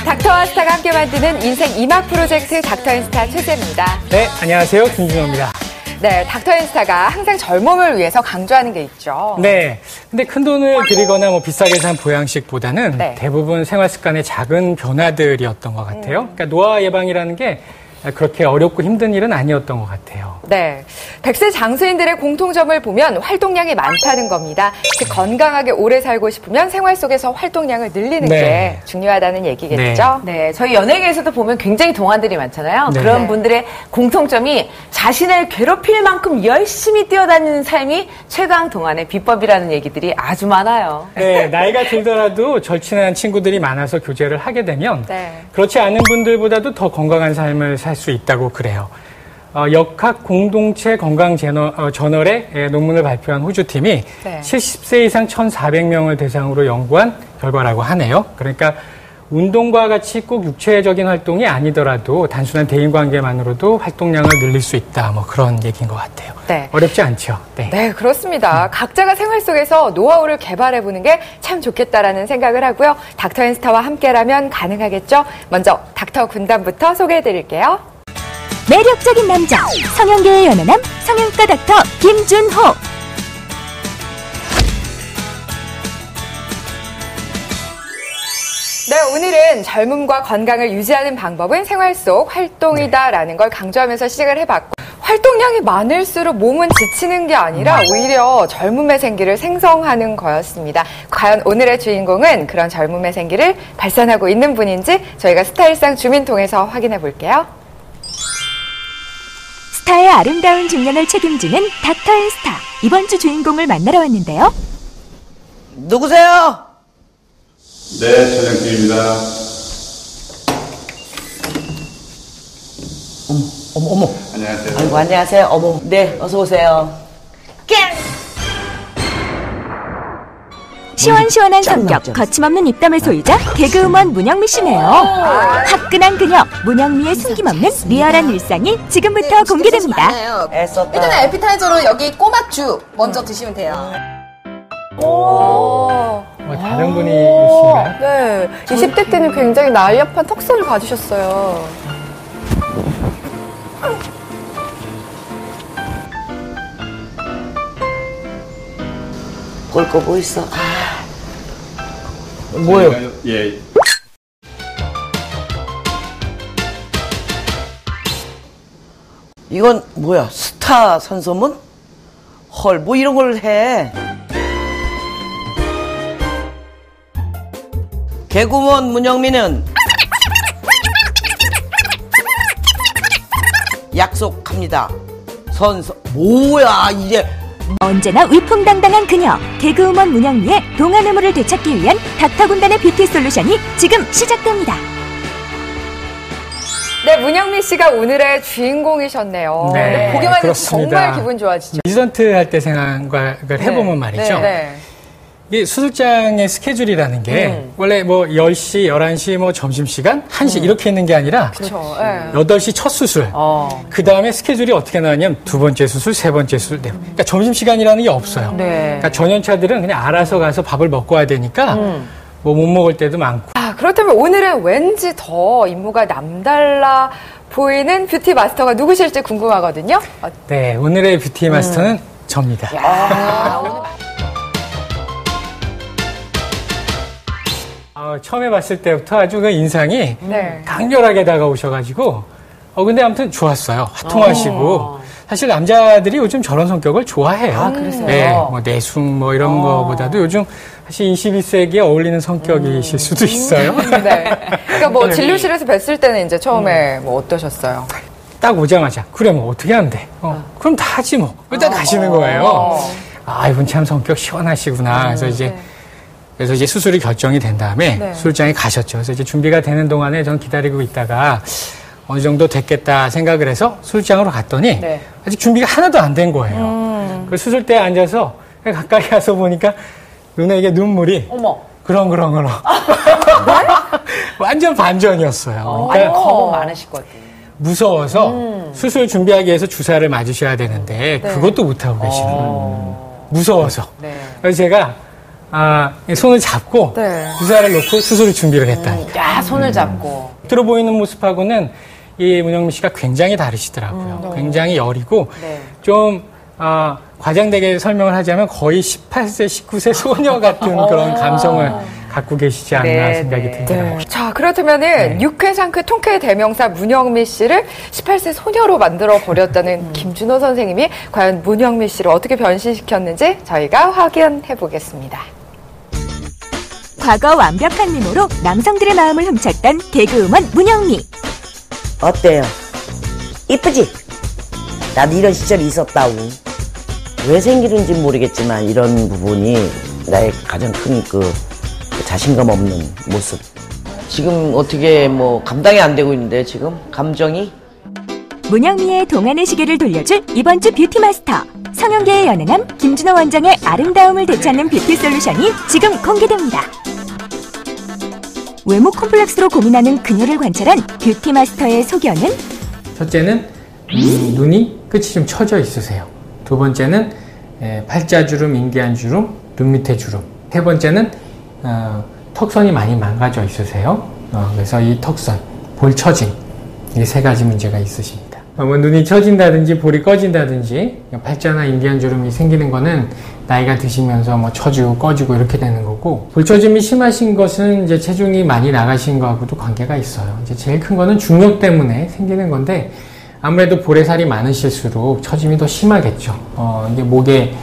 닥터와 스타가 함께 만드는 인생 2막 프로젝트 닥터앤스타 최재입니다. 네, 안녕하세요. 김준호입니다. 네, 닥터앤스타가 항상 젊음을 위해서 강조하는 게 있죠. 네, 근데 큰 돈을 들이거나 뭐 비싸게 산 보양식보다는 네. 대부분 생활 습관의 작은 변화들이었던 것 같아요. 그러니까 노화 예방이라는 게 그렇게 어렵고 힘든 일은 아니었던 것 같아요. 네, 100세 장수인들의 공통점을 보면 활동량이 많다는 겁니다. 즉 건강하게 오래 살고 싶으면 생활 속에서 활동량을 늘리는 네. 게 중요하다는 얘기겠죠. 네, 저희 연예계에서도 보면 굉장히 동안들이 많잖아요. 네. 그런 분들의 공통점이 자신을 괴롭힐 만큼 열심히 뛰어다니는 삶이 최강 동안의 비법이라는 얘기들이 아주 많아요. 네, 나이가 들더라도 절친한 친구들이 많아서 교제를 하게 되면 네. 그렇지 않은 분들보다도 더 건강한 삶을 살 수 있다고 그래요. 역학 공동체 건강 저널에 논문을 발표한 호주팀이 네. 70세 이상 1,400명을 대상으로 연구한 결과라고 하네요. 그러니까 운동과 같이 꼭 육체적인 활동이 아니더라도 단순한 대인관계만으로도 활동량을 늘릴 수 있다. 뭐 그런 얘기인 것 같아요. 네. 어렵지 않죠? 네. 네, 그렇습니다. 각자가 생활 속에서 노하우를 개발해보는 게 참 좋겠다라는 생각을 하고요. 닥터앤스타와 함께라면 가능하겠죠? 먼저 닥터 군단부터 소개해드릴게요. 매력적인 남자, 성형계의 연하남, 성형과 닥터 김준호. 네, 오늘은 젊음과 건강을 유지하는 방법은 생활 속 활동이다라는 걸 강조하면서 시작을 해봤고, 활동량이 많을수록 몸은 지치는 게 아니라 오히려 젊음의 생기를 생성하는 거였습니다. 과연 오늘의 주인공은 그런 젊음의 생기를 발산하고 있는 분인지 저희가 스타일상 주민 통해서 확인해 볼게요. 스타의 아름다운 중년을 책임지는 닥터앤스타. 이번 주 주인공을 만나러 왔는데요. 누구세요? 네, 차장팀입니다. 어머. 안녕하세요. 아이고, 안녕하세요. 어머. 네, 어서 오세요. 시원시원한 짱 성격, 나죠? 거침없는 입담의 소유자 개그우먼 문영미 씨네요. 화끈한 그녀 문영미의 숨김없는 리얼한 일상이 지금부터 공개됩니다. 애썼다. 일단은 에피타이저로 여기 꼬막죽 먼저 드시면 돼요. 오. 다른 분이 있으신가요? 네, 20대 때는 굉장히 날렵한 턱선을 가지셨어요. 볼 거 뭐 있어? 뭐예요? 예. 이건 뭐야? 스타 선서문? 헐, 뭐 이런 걸 해. 개구먼 문영미는 약속합니다. 선서, 뭐야, 이제. 언제나 위풍당당한 그녀 개그우먼 문영미의 동안 의무를 되찾기 위한 닥터 군단의 뷰티 솔루션이 지금 시작됩니다. 네, 문영미 씨가 오늘의 주인공이셨네요. 네, 보기만 해도 그렇습니다. 정말 기분 좋아지죠. 리전트 할 때 생각을 해보면 말이죠. 네. 이게 수술장의 스케줄이라는 게 원래 뭐 10시, 11시, 뭐 점심시간, 1시 이렇게 있는 게 아니라 그렇죠. 네. 8시 첫 수술. 그 다음에 스케줄이 어떻게 나왔냐면 두 번째 수술, 세 번째 수술. 그러니까 점심시간이라는 게 없어요. 네. 그러니까 전연차들은 그냥 알아서 가서 밥을 먹고 와야 되니까 뭐 못 먹을 때도 많고. 아, 그렇다면 오늘은 왠지 더 임무가 남달라 보이는 뷰티 마스터가 누구실지 궁금하거든요. 네, 오늘의 뷰티 마스터는 접니다. 처음에 봤을 때부터 아주 그 인상이 네. 강렬하게 다가오셔가지고, 근데 아무튼 좋았어요. 화통하시고. 사실 남자들이 요즘 저런 성격을 좋아해요. 아, 그러세요? 네, 뭐 내숭 뭐 이런 거보다도 요즘 사실 21세기에 어울리는 성격이실 수도 있어요. 네. 그러니까 뭐 진료실에서 뵀을 때는 이제 처음에 뭐 어떠셨어요? 딱 오자마자, 그래, 뭐 어떻게 하면 돼? 그럼 다 하지 뭐. 일단 가시는 거예요. 아, 이분 참 성격 시원하시구나. 그래서 이제 수술이 결정이 된 다음에 네. 수술장에 가셨죠. 그래서 이제 준비가 되는 동안에 전 기다리고 있다가 어느 정도 됐겠다 생각을 해서 수술장으로 갔더니 네. 아직 준비가 하나도 안 된 거예요. 그 수술대에 앉아서 가까이 가서 보니까 눈에 이게 눈물이 어머. 그렁그렁. 완전 반전이었어요. 아니, 그러니까 겁은 많으시거든. 무서워서 수술 준비하기 위해서 주사를 맞으셔야 되는데 그것도 못하고 계시는 거예요. 무서워서. 네. 그래서 제가 손을 잡고 네. 주사를 놓고 수술 준비를 했다니까. 야, 손을 잡고. 들어 보이는 모습하고는 이 문영미 씨가 굉장히 다르시더라고요. 굉장히 여리고 네. 좀 과장되게 설명을 하자면 거의 18세, 19세 소녀 같은 그런 감성을 갖고 계시지 않나 네, 생각이 네. 들더라고요. 자, 그렇다면은 육회상크 통쾌 대명사 문영미 씨를 18세 소녀로 만들어 버렸다는 김준호 선생님이 과연 문영미 씨를 어떻게 변신시켰는지 저희가 확인해 보겠습니다. 과거 완벽한 미모로 남성들의 마음을 훔쳤던 개그우먼 문영미. 어때요? 이쁘지? 나도 이런 시절이 있었다고. 왜 생기는지 모르겠지만 이런 부분이 나의 가장 큰 자신감 없는 모습. 지금 어떻게 뭐 감당이 안 되고 있는데 지금 감정이 문영미의 동안의 시계를 돌려줄 이번 주 뷰티 마스터. 성형계의 연예남 김준호 원장의 아름다움을 되찾는 뷰티 솔루션이 지금 공개됩니다. 외모 콤플렉스로 고민하는 그녀를 관찰한 뷰티 마스터의 소견은? 첫째는 눈이 끝이 좀 처져 있으세요. 두 번째는 팔자주름, 인기안주름, 눈 밑에 주름. 세 번째는 턱선이 많이 망가져 있으세요. 그래서 이 턱선, 볼 처짐, 이 세 가지 문제가 있으십니다. 눈이 처진다든지 볼이 꺼진다든지 팔자나 인기안주름이 생기는 거는 나이가 드시면서 처지고 꺼지고 이렇게 되는 거고, 볼처짐이 심하신 것은 이제 체중이 많이 나가신 거하고도 관계가 있어요. 이제 제일 큰 거는 중력 때문에 생기는 건데, 아무래도 볼에 살이 많으실수록 처짐이 더 심하겠죠. 이게 목에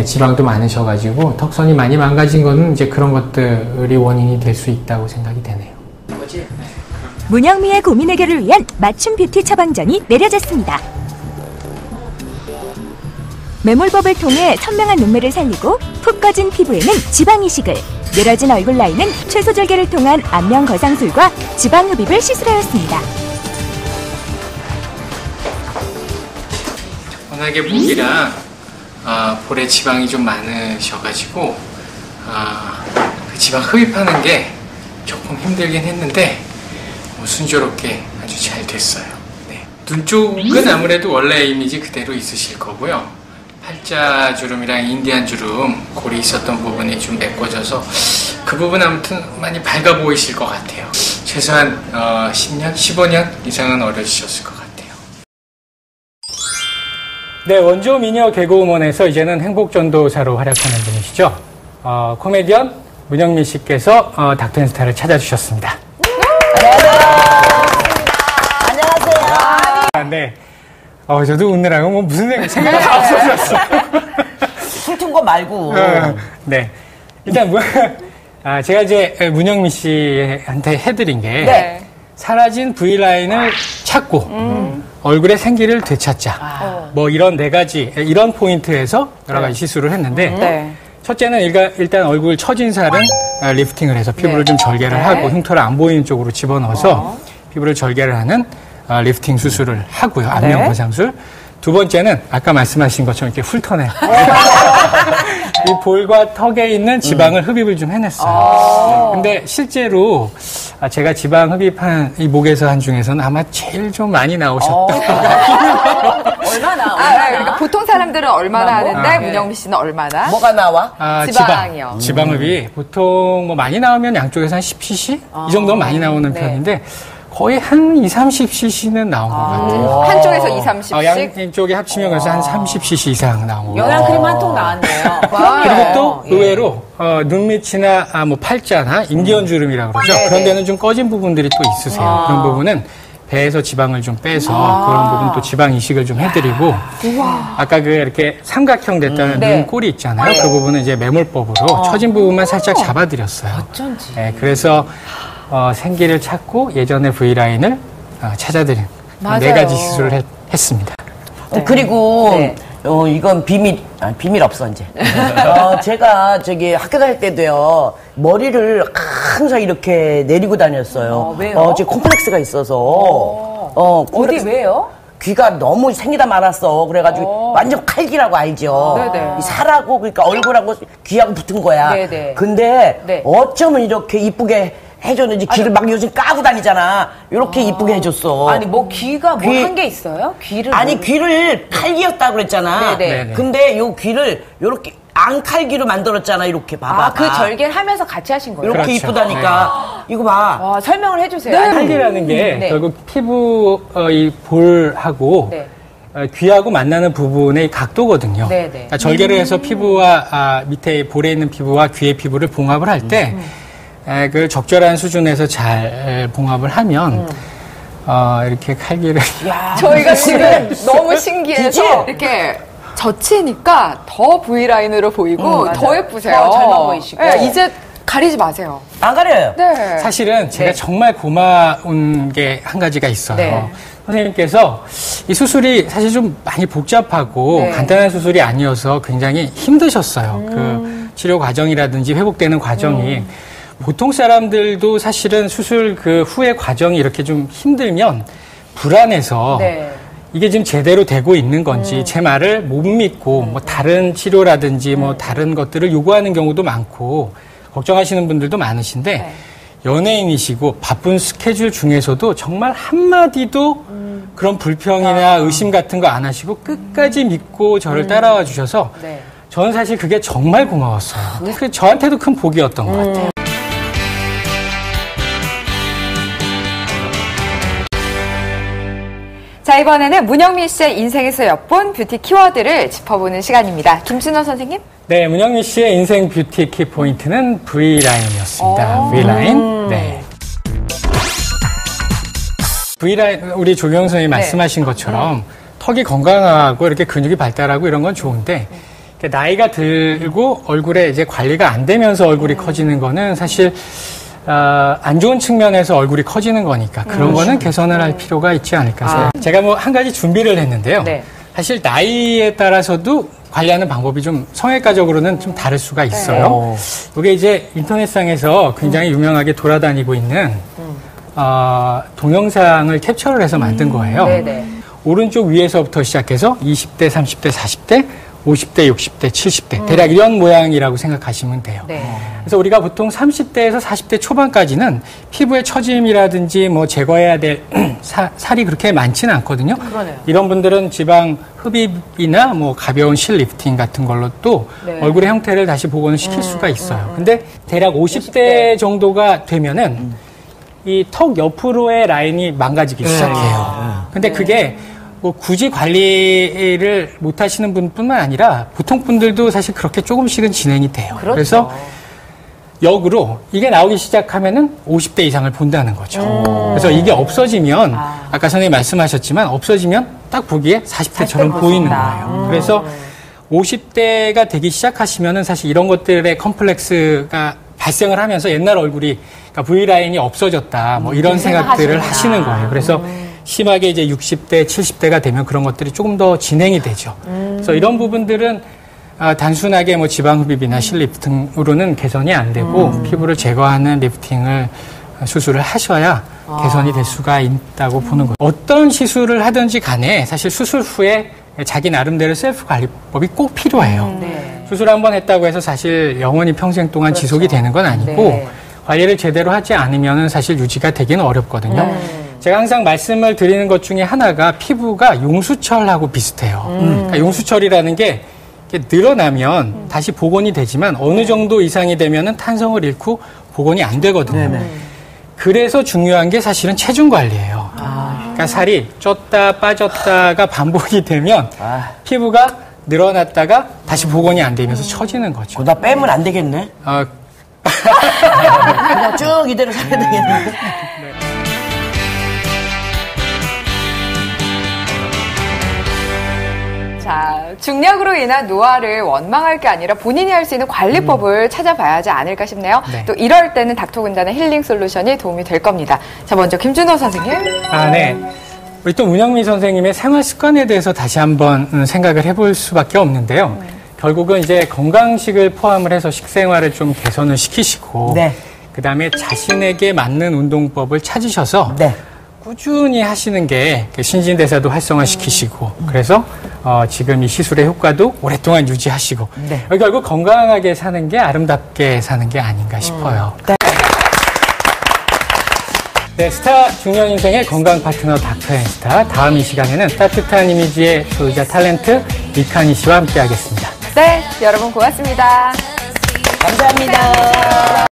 지방도 많으셔가지고 턱선이 많이 망가진 거는 이제 그런 것들이 원인이 될 수 있다고 생각이 되네요. 문영미의 고민 해결을 위한 맞춤 뷰티 처방전이 내려졌습니다. 매몰법을 통해 선명한 눈매를 살리고 푹 꺼진 피부에는 지방 이식을, 늘어진 얼굴 라인은 최소절개를 통한 안면 거상술과 지방 흡입을 시술하였습니다. 워낙에 목이랑 볼에 지방이 좀 많으셔가지고 그 지방 흡입하는 게 조금 힘들긴 했는데 순조롭게 아주 잘 됐어요. 네. 눈 쪽은 아무래도 원래 이미지 그대로 있으실 거고요. 팔자주름이랑 인디안주름, 골이 있었던 부분이 좀 메꿔져서 그 부분 아무튼 많이 밝아 보이실 것 같아요. 최소한 10년, 15년 이상은 어려지셨을 것 같아요. 네, 원조 미녀 개그우먼에서 이제는 행복전도사로 활약하는 분이시죠. 코미디언 문영미 씨께서 닥터앤스타를 찾아주셨습니다. 안녕하세요. 네. 저도 웃느라고 무슨 생각이 다 없어졌어요. 훑은 거 말고. 네. 일단 제가 이제 문영미 씨한테 해드린 게 네. 사라진 V라인을 찾고 얼굴의 생기를 되찾자. 뭐 이런 4가지, 이런 포인트에서 여러 가지 시술을 했는데 네. 첫째는 일단 얼굴 처진 살은 리프팅을 해서 피부를 좀 절개를 하고 흉터를 안 보이는 쪽으로 집어넣어서 피부를 절개를 하는 리프팅 수술을 하고요. 안면 거상술. 두 번째는 아까 말씀하신 것처럼 이렇게 훑어내. 이 볼과 턱에 있는 지방을 흡입을 좀 해냈어요. 근데 실제로 제가 지방 흡입한 이 목에서 한 중에서는 아마 제일 좀 많이 나오셨던 것 같아요. 얼마나? 그러니까 보통 사람들은 얼마나 하는데 문영미 씨는 얼마나? 뭐가 나와? 지방이요. 지방 흡입이 보통 많이 나오면 양쪽에서 한 10cc? 이 정도는 많이 나오는 편인데 거의 한 20-30cc는 나온 것 같아요. 한쪽에서 20-30씩? 양쪽에 합치면 그래서 한 30cc 이상 나온 거. 영양크림 한 통 나왔네요. 그리고 또 의외로 눈 밑이나 팔자나 인기연주름이라고 그러죠. 그런 데는 좀 꺼진 부분들이 또 있으세요. 그런 부분은 배에서 지방을 좀 빼서 그런 부분 또 지방 이식을 좀 해드리고 아까 이렇게 삼각형 됐다는 눈 꼴이 있잖아요. 그 부분은 이제 매몰법으로 처진 부분만 살짝 잡아드렸어요. 어쩐지. 네, 그래서 생기를 찾고 예전의 V라인을 찾아드린 4가지 시술을 했습니다. 그리고 이건 비밀 없어 이제. 제가 학교 다닐 때도요 머리를 항상 이렇게 내리고 다녔어요. 왜요? 제 콤플렉스가 있어서. 어디 왜요? 귀가 너무 생기다 말았어. 그래가지고 완전 칼기라고 알죠. 네네. 이 살하고 그러니까 얼굴하고 귀하고 붙은 거야. 네네. 근데 네. 어쩌면 이렇게 이쁘게 해줬는지 귀를 막 요즘 까고 다니잖아. 이렇게 이쁘게 해줬어. 아니 귀가 한 게 있어요? 귀를 귀를 칼기였다고 그랬잖아. 네네. 근데 요 귀를 요렇게 앙칼기로 만들었잖아. 이렇게 봐봐. 아, 그 절개를 하면서 같이 하신 거예요? 이렇게 그렇죠. 이쁘다니까. 이거 봐. 와, 설명을 해주세요. 칼기라는 게 네. 결국 피부 이 볼하고 네. 귀하고 만나는 부분의 각도거든요. 네, 네. 그러니까 절개를 해서 피부와 밑에 볼에 있는 피부와 귀의 피부를 봉합을 할 때 그 적절한 수준에서 잘 봉합을 하면 이렇게 칼기를 저희가 지금 너무 신기해서 이렇게 젖히니까 더 V라인으로 보이고 더 예쁘세요. 더 젊어 보이시고. 네, 이제 가리지 마세요. 안 가려요. 네. 사실은 제가 정말 고마운 게 한 가지가 있어요. 네. 선생님께서 이 수술이 사실 좀 많이 복잡하고 네. 간단한 수술이 아니어서 굉장히 힘드셨어요. 그 치료 과정이라든지 회복되는 과정이. 보통 사람들도 사실은 수술 그 후의 과정이 이렇게 좀 힘들면 불안해서 네. 이게 지금 제대로 되고 있는 건지 제 말을 못 믿고 뭐 다른 치료라든지 뭐 다른 것들을 요구하는 경우도 많고 걱정하시는 분들도 많으신데 네. 연예인이시고 바쁜 스케줄 중에서도 정말 한마디도 그런 불평이나 의심 같은 거 안 하시고 끝까지 믿고 저를 따라와 주셔서 네. 저는 사실 그게 정말 고마웠어요. 그래서 저한테도 큰 복이었던 것 같아요. 자, 이번에는 문영민 씨의 인생에서 엿본 뷰티 키워드를 짚어보는 시간입니다. 김준호 선생님? 네, 문영민 씨의 인생 뷰티 키포인트는 V라인이었습니다. V라인. 네. V라인, 우리 조경 선생님이 말씀하신 것처럼 턱이 건강하고 이렇게 근육이 발달하고 이런 건 좋은데 나이가 들고 얼굴에 이제 관리가 안 되면서 얼굴이 커지는 거는 사실 안 좋은 측면에서 얼굴이 커지는 거니까 그런 거는 개선을 할 필요가 있지 않을까 생각해요. 제가 뭐 한 가지 준비를 했는데요. 네. 사실 나이에 따라서도 관리하는 방법이 좀 성형외과적으로는 좀 다를 수가 있어요. 이게 이제 인터넷상에서 굉장히 유명하게 돌아다니고 있는 동영상을 캡처를 해서 만든 거예요. 네네. 오른쪽 위에서부터 시작해서 20대, 30대, 40대, 50대, 60대, 70대 대략 이런 모양이라고 생각하시면 돼요. 네. 그래서 우리가 보통 30대에서 40대 초반까지는 피부의 처짐이라든지 뭐 제거해야 될 살이 그렇게 많지는 않거든요. 그러네요. 이런 분들은 지방 흡입이나 뭐 가벼운 실 리프팅 같은 걸로 또 네. 얼굴의 형태를 다시 복원을 시킬 수가 있어요. 근데 대략 50대 정도가 되면은 이 턱 옆으로의 라인이 망가지기 시작해요. 근데 그게 뭐 굳이 관리를 못 하시는 분뿐만 아니라 보통 분들도 사실 그렇게 조금씩은 진행이 돼요. 그렇죠. 그래서 역으로 이게 나오기 시작하면은 50대 이상을 본다는 거죠. 그래서 이게 없어지면 아까 선생님이 말씀하셨지만 없어지면 딱 보기에 40대처럼 보이는 거예요. 그래서 50대가 되기 시작하시면은 사실 이런 것들의 컴플렉스가 발생을 하면서 옛날 얼굴이 그러니까 V라인이 없어졌다 뭐 이런 생각들을 하시는 거예요. 그래서 심하게 이제 60대, 70대가 되면 그런 것들이 조금 더 진행이 되죠. 그래서 이런 부분들은 단순하게 뭐 지방 흡입이나 실 리프팅으로는 개선이 안 되고 피부를 제거하는 리프팅을 수술을 하셔야 개선이 될 수가 있다고 보는 거예요. 어떤 시술을 하든지 간에 사실 수술 후에 자기 나름대로 셀프 관리법이 꼭 필요해요. 수술 한번 했다고 해서 사실 영원히 평생 동안 지속이 되는 건 아니고 네. 관리를 제대로 하지 않으면 사실 유지가 되기는 어렵거든요. 제가 항상 말씀을 드리는 것 중에 하나가 피부가 용수철하고 비슷해요. 그러니까 용수철이라는 게 이렇게 늘어나면 다시 복원이 되지만 어느 정도 이상이 되면은 탄성을 잃고 복원이 안 되거든요. 그래서 중요한 게 사실은 체중 관리예요. 그러니까 살이 쪘다 빠졌다가 반복이 되면 피부가 늘어났다가 다시 복원이 안 되면서 처지는 거죠. 나 빼면 안 되겠네. 그냥 쭉 이대로 살아야 되겠는데. 자, 중력으로 인한 노화를 원망할 게 아니라 본인이 할 수 있는 관리법을 찾아봐야 하지 않을까 싶네요. 네. 또 이럴 때는 닥터군단의 힐링 솔루션이 도움이 될 겁니다. 자, 먼저 김준호 선생님. 네. 우리 또 문영민 선생님의 생활 습관에 대해서 다시 한번 생각을 해볼 수밖에 없는데요. 결국은 이제 건강식을 포함을 해서 식생활을 좀 개선을 시키시고, 네. 그 다음에 자신에게 맞는 운동법을 찾으셔서 네. 꾸준히 하시는 게 신진대사도 활성화시키시고, 그래서 지금 이 시술의 효과도 오랫동안 유지하시고, 네. 결국 건강하게 사는 게 아름답게 사는 게 아닌가 싶어요. 네, 스타 중년 인생의 건강 파트너 닥터앤스타. 다음 이 시간에는 따뜻한 이미지의 소유자 탤런트 이칸희 씨와 함께하겠습니다. 네, 여러분 고맙습니다. 감사합니다.